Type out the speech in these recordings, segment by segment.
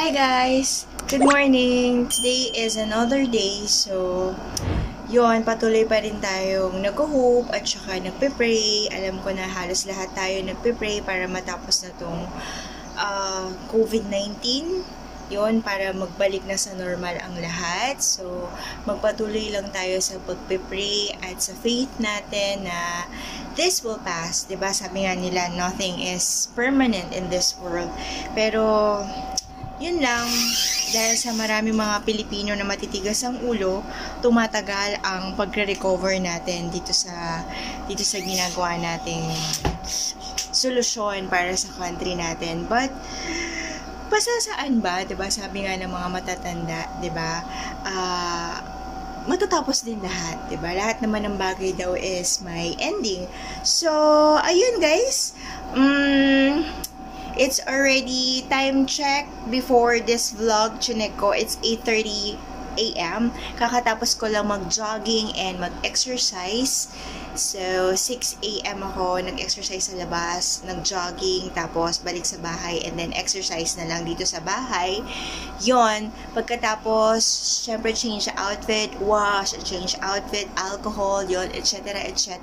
Hi guys! Good morning! Today is another day. So, yun, patuloy pa rin tayong nag-hope at saka nagpe-pray. Alam ko na halos lahat tayo nagpe-pray para matapos na tong COVID-19. Yun, para magbalik na sa normal ang lahat. So, magpatuloy lang tayo sa pagpe-pray at sa faith natin na this will pass. Diba? Sabi nga nila, nothing is permanent in this world. Pero, yun lang, dahil sa maraming mga Pilipino na matitigas ang ulo, tumatagal ang pagre-recover natin dito sa ginagawa nating solusyon para sa country natin. But, pasasaan ba? Diba? Sabi nga ng mga matatanda, diba? Matatapos din lahat, diba? Lahat naman ng bagay daw is may ending. So, ayun guys. It's already time check before this vlog. Chinek ko, it's 8:30 AM. Kakatapos ko lang mag-jogging and mag-exercise. So, 6 AM ako nag-exercise sa labas, nag-jogging, tapos balik sa bahay, and then exercise na lang dito sa bahay. Yon, pagkatapos, syempre change outfit, wash, change outfit, alcohol, yon, etc. etc.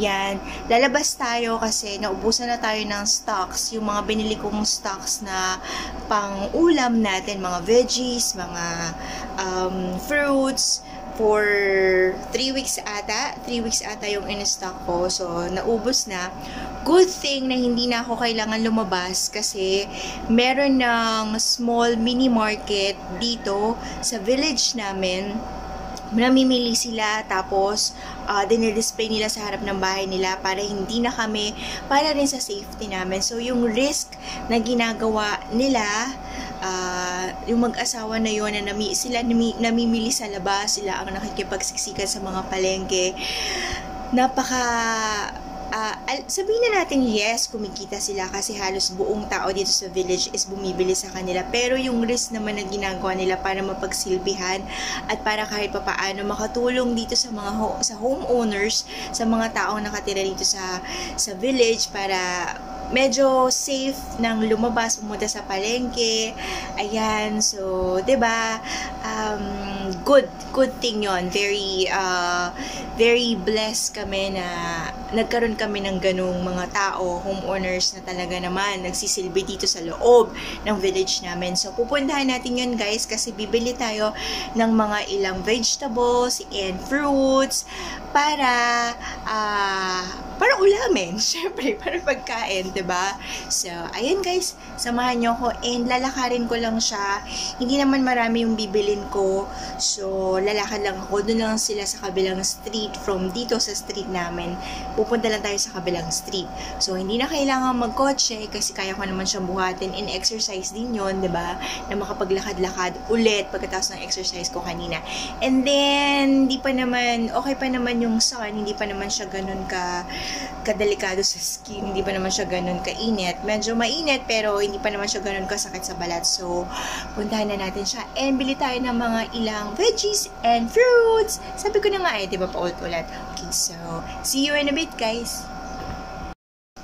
Yan, lalabas tayo kasi naubusan na tayo ng stocks, yung mga binili kong stocks na pang-ulam natin, mga veggies, mga fruits, for 3 weeks ata. 3 weeks ata yung in-stock ko. So, naubos na. Good thing na hindi na ako kailangan lumabas kasi meron ng small mini market dito sa village namin. Namimili sila, tapos dinidisplay nila sa harap ng bahay nila para hindi na kami, para rin sa safety namin. So, yung risk na ginagawa nila, yung mag-asawa na yun na namimili sa labas, sila ang nakikipagsiksikan sa mga palengke, sabihin na natin yes, kumikita sila kasi halos buong tao dito sa village is bumibili sa kanila. Pero yung risk naman na ginagawa nila para mapagsilbihan at para kahit papaano makatulong dito sa mga sa homeowners, sa mga taong nakatira dito sa village, para medyo safe nang lumabas, pumunta sa palengke. Ayan, so 'di ba? Good thing 'yon. Very blessed kami na nagkaroon kami ng ganung mga tao, homeowners na talaga naman nagsisilbi dito sa loob ng village namin. So pupuntahan natin 'yon guys, kasi bibili tayo ng mga ilang vegetables and fruits para ulamin, syempre, para pagkain, diba? So, ayun guys, samahan nyo ko, and lalakarin ko lang siya. Hindi naman marami yung bibilin ko, so lalakad lang ako. Doon lang sila sa kabilang street, from dito sa street namin. Pupunta lang tayo sa kabilang street. So, hindi na kailangan magkotse kasi kaya ko naman siyang buhatin, and exercise din yun, diba? Na makapaglakad-lakad ulit pagkatapos ng exercise ko kanina. And then, okay pa naman yung sun, hindi pa naman siya ganun kadelikado sa skin, hindi pa naman siya ganun kainit. Medyo mainit pero hindi pa naman siya ganun kasakit sa balat. So, puntahan na natin siya and bili tayo ng mga ilang veggies and fruits. Sabi ko na nga di ba, paulit-ulit. Okay, so, see you in a bit guys.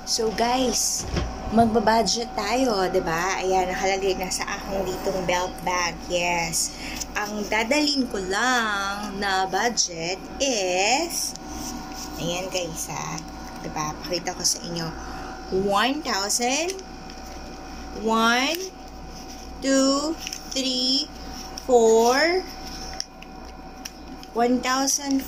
So guys, magbabudget tayo, di ba? Ayan, nakalagay na sa aking ditong belt bag. Yes. Ang dadalhin ko lang na budget is, ayan guys diba? Pakita ko sa inyo. 1,000, 1, 2, 3, 4, 1,450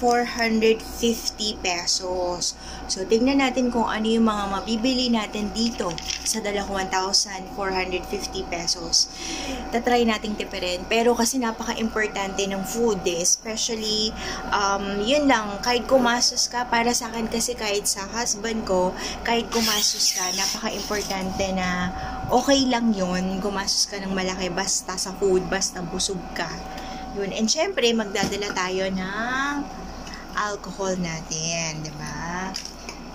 pesos. So, tignan natin kung ano yung mga mabibili natin dito sa 1,450 pesos. Tatry nating tipirin. Pero kasi napaka-importante ng food especially, yun lang, kahit gumastos ka, para sa akin kasi kahit sa husband ko, kahit gumastos ka, napaka-importante na okay lang yun, gumastos ka ng malaki basta sa food, basta busog ka. Yun. And syempre, magdadala tayo ng alcohol natin, diba?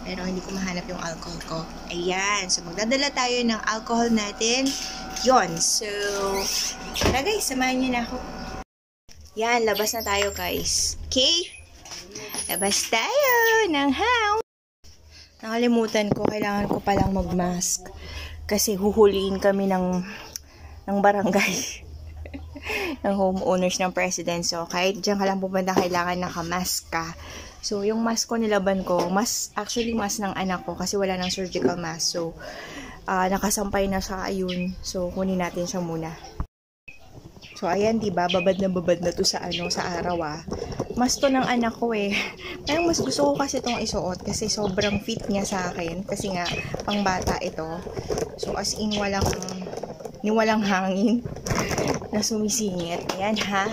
Pero hindi ko mahanap yung alcohol ko. Ayan. So, magdadala tayo ng alcohol natin. Yun. So, tara guys, samahan nyo na ako. Yan, labas na tayo guys. Okay? Labas tayo ng house. Nakalimutan ko, kailangan ko palang mag-mask. Kasi huhuliin kami ng ng barangay. ng homeowners ng president. So, kahit dyan ka lang pupunta, kailangan nakamask ka. So, yung mask ko nilaban ko, actually mask ng anak ko kasi wala ng surgical mask. So, nakasampay na siya, ayun. So, kunin natin siya muna. So, ayan, diba? Babad na to sa araw, Mas to ng anak ko, Parang mas gusto ko kasi itong isuot kasi sobrang fit niya sa akin. Kasi nga, pang bata ito. So, as in, walang hangin na sumisingit. Ayan, ha?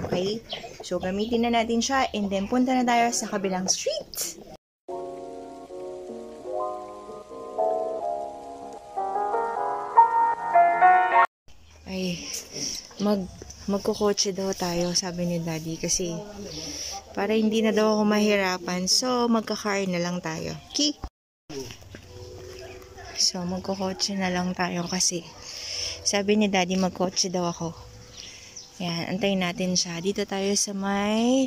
Okay? So, gamitin na natin siya and then punta na tayo sa kabilang street. Ay, magkukotse daw tayo, sabi ni Daddy, kasi para hindi na daw ako mahirapan. So, magka-car na lang tayo. Okay? So, magkukotse na lang tayo kasi sabi ni Daddy magkotse daw ako. Ayan, antayin natin siya. Dito tayo sa may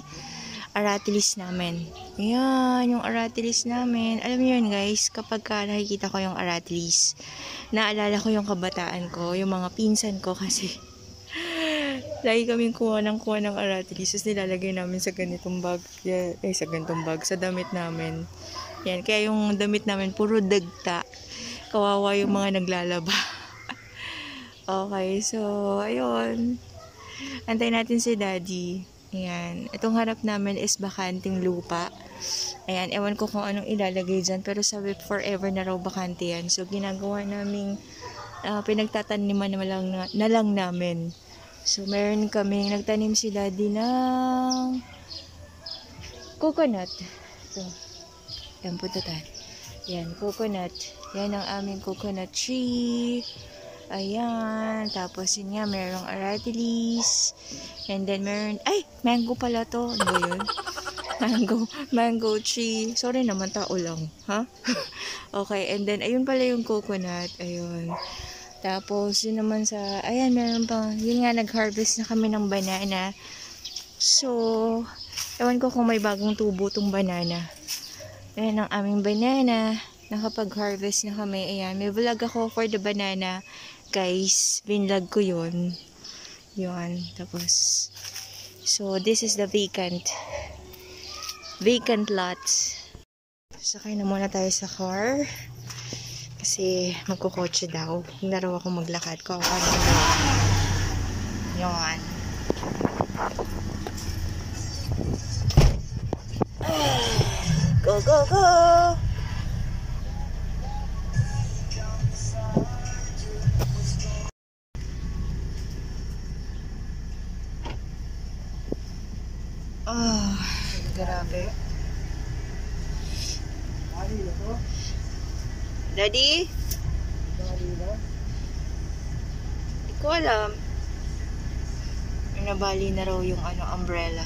aratilis namin. Ayan, yung aratilis namin. Alam niyo yun, guys, kapag nakikita ko yung aratilis, naalala ko yung kabataan ko, yung mga pinsan ko kasi lagi kaming kuha ng aratilis. Tapos nilalagay namin sa ganitong bag. Sa ganitong bag. Sa damit namin. Yan. Kaya yung damit namin, puro dagta. Kawawa yung mga naglalaba. Okay. So, ayun. Antayin natin si Daddy. Ayan. Itong harap namin is bakanting lupa. Ayan. Ewan ko kung anong ilalagay dyan. Pero sabi forever na raw bakante yan. So, ginagawa naming pinagtataniman na lang namin. So, meron kaming nagtanim si Daddy ng coconut. So, yan, puntutan. Yan, coconut. Yan ang aming coconut tree. Ayan. Tapos, yun nga, merong aratilis. And then, meron, mango pala to. Ano ba yun? Mango tree. Sorry naman, tao lang. Ha? Okay, and then, ayun pala yung coconut. Ayun. Tapos, yun naman sa, ayan, meron pang, yun nga, nag-harvest na kami ng banana. So, ewan ko kung may bagong tubo tong banana. Ayan ang aming banana. Nakapag-harvest na kami. Ayan, may vlog ako for the banana. Guys, binlog ko yun. Yun, tapos, so, this is the vacant lot. Sakay na muna tayo sa car. Kasi magkukotse daw. Hindi na raw ako maglakad ko. Yun. Go, go, go! Grabe. Daddy? Hindi ko alam. Nabali na raw yung umbrella.